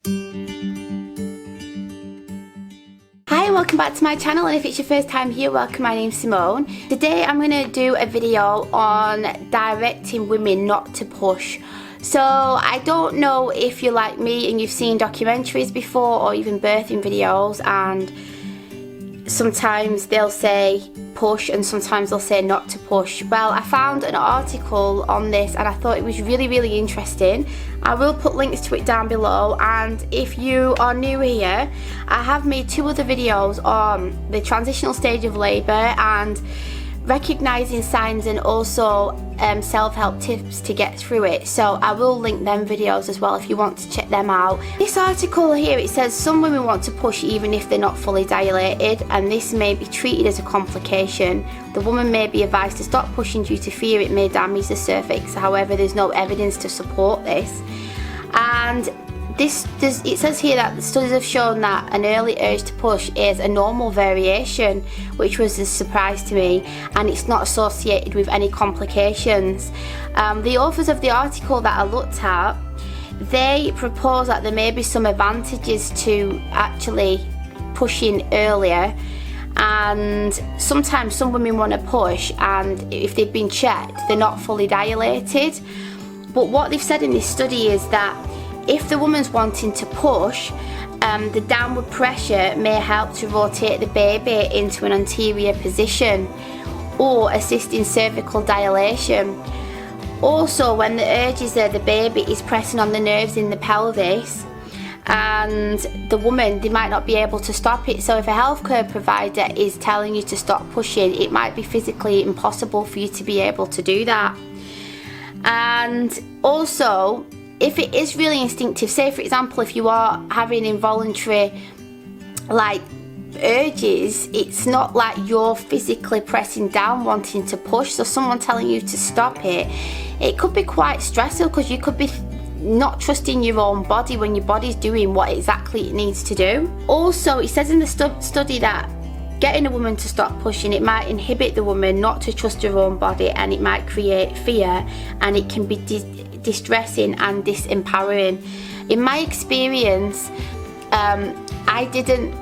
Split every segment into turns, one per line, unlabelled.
Hi and welcome back to my channel, and if it's your first time here, welcome. My name's Simone. Today I'm going to do a video on directing women not to push. So I don't know if you're like me and you've seen documentaries before or even birthing videos, and sometimes they'll say push and sometimes they'll say not to push. Well, I found an article on this and I thought it was really interesting. I will put links to it down below, and if you are new here, I have made 2 other videos on the transitional stage of labour and recognising signs, and also self-help tips to get through it. So I will link them videos as well if you want to check them out. This article here, it says some women want to push even if they're not fully dilated, and this may be treated as a complication. The woman may be advised to stop pushing due to fear it may damage the cervix. However, there's no evidence to support this. And it says here that the studies have shown that an early urge to push is a normal variation, which was a surprise to me, and it's not associated with any complications. The authors of the article that I looked at, they propose that there may be some advantages to actually pushing earlier, and sometimes some women want to push and if they've been checked they're not fully dilated. But what they've said in this study is that if the woman's wanting to push, the downward pressure may help to rotate the baby into an anterior position or assist in cervical dilation. Also, when the urge is there, the baby is pressing on the nerves in the pelvis, and the woman, they might not be able to stop it. So if a healthcare provider is telling you to stop pushing, it might be physically impossible for you to be able to do that. And also, if it is really instinctive, say for example if you are having involuntary like urges, it's not like you're physically pressing down wanting to push, so someone telling you to stop it, it could be quite stressful because you could be not trusting your own body when your body's doing what exactly it needs to do. Also, it says in the study that getting a woman to stop pushing, it might inhibit the woman not to trust her own body, and it might create fear, and it can be distressing and disempowering. In my experience, I didn't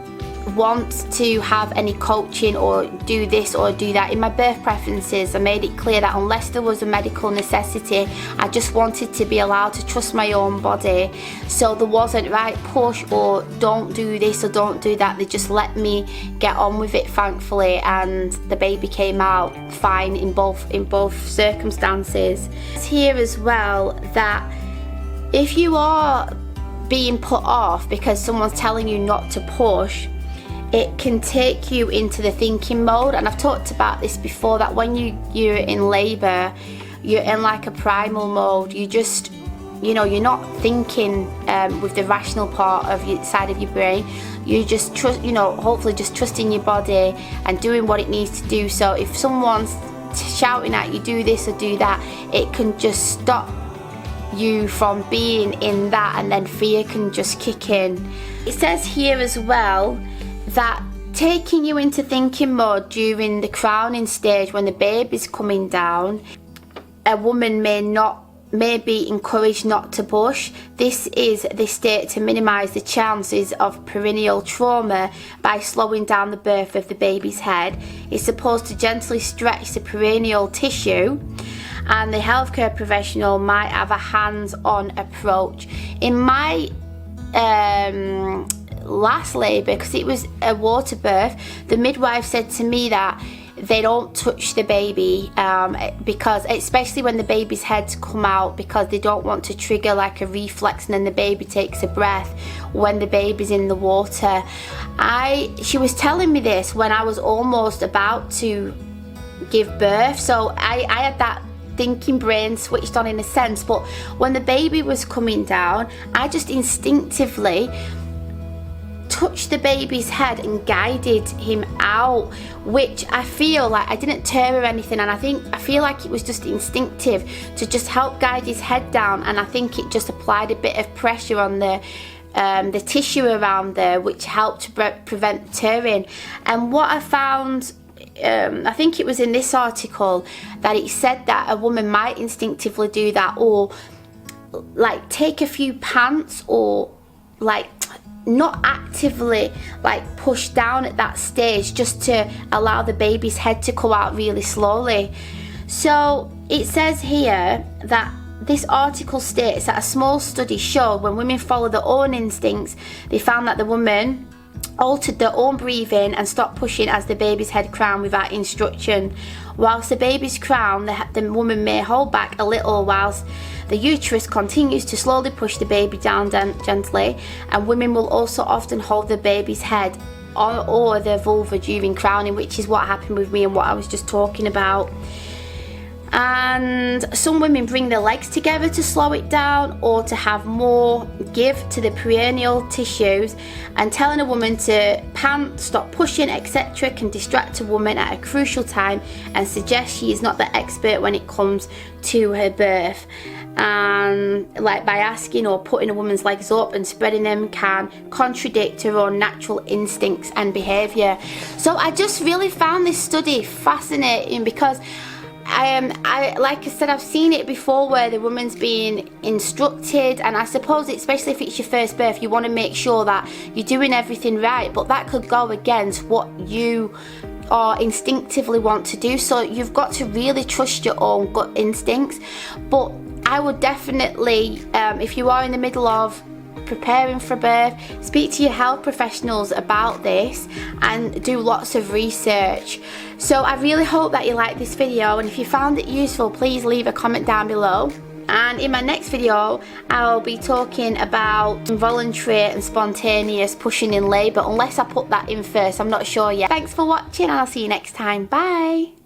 want to have any coaching or do this or do that. In my birth preferences, I made it clear that unless there was a medical necessity, I just wanted to be allowed to trust my own body. So there wasn't right push or don't do this or don't do that. They just let me get on with it, thankfully, and the baby came out fine in both circumstances. It's here as well that if you are being put off because someone's telling you not to push, it can take you into the thinking mode. And I've talked about this before, that when you're in labour, you're in like a primal mode. You just, you're not thinking with the rational part of your side of your brain. You just trust, hopefully just trusting your body and doing what it needs to do. So if someone's shouting at you, do this or do that, it can just stop you from being in that, and then fear can just kick in. It says here as well that taking you into thinking mode during the crowning stage when the baby's coming down, a woman may be encouraged not to push. This is the state to minimise the chances of perineal trauma by slowing down the birth of the baby's head. It's supposed to gently stretch the perineal tissue, and the healthcare professional might have a hands-on approach. In my last labour, because it was a water birth, the midwife said to me that they don't touch the baby because, especially when the baby's head's come out, because they don't want to trigger like a reflex and then the baby takes a breath when the baby's in the water. She was telling me this when I was almost about to give birth, so I had that thinking brain switched on in a sense. But when the baby was coming down, I just instinctively touched the baby's head and guided him out, which I feel like I didn't tear or anything, and I feel like it was just instinctive to just help guide his head down, and I think it just applied a bit of pressure on the tissue around there, which helped to prevent tearing. And what I found, I think it was in this article, that it said that a woman might instinctively do that, or like take a few pants or like not actively like push down at that stage, just to allow the baby's head to come out really slowly. So it says here that this article states that a small study showed when women follow their own instincts, they found that the woman altered their own breathing and stopped pushing as the baby's head crowned without instruction. Whilst the baby's crown, the woman may hold back a little whilst the uterus continues to slowly push the baby down gently, and women will also often hold the baby's head or their vulva during crowning, which is what happened with me and what I was just talking about. And some women bring their legs together to slow it down or to have more give to the perineal tissues, and telling a woman to pant, stop pushing, etc. can distract a woman at a crucial time and suggest she is not the expert when it comes to her birth. And like by asking or putting a woman's legs up and spreading them can contradict her own natural instincts and behaviour. So I just really found this study fascinating, because like I said, I've seen it before where the woman's being instructed, and I suppose especially if it's your first birth, you want to make sure that you're doing everything right, but that could go against what you or instinctively want to do. So you've got to really trust your own gut instincts. But I would definitely, if you are in the middle of preparing for birth, speak to your health professionals about this and do lots of research. So I really hope that you liked this video, and if you found it useful, please leave a comment down below. And in my next video, I'll be talking about involuntary and spontaneous pushing in labour, unless I put that in first, I'm not sure yet. Thanks for watching, and I'll see you next time. Bye!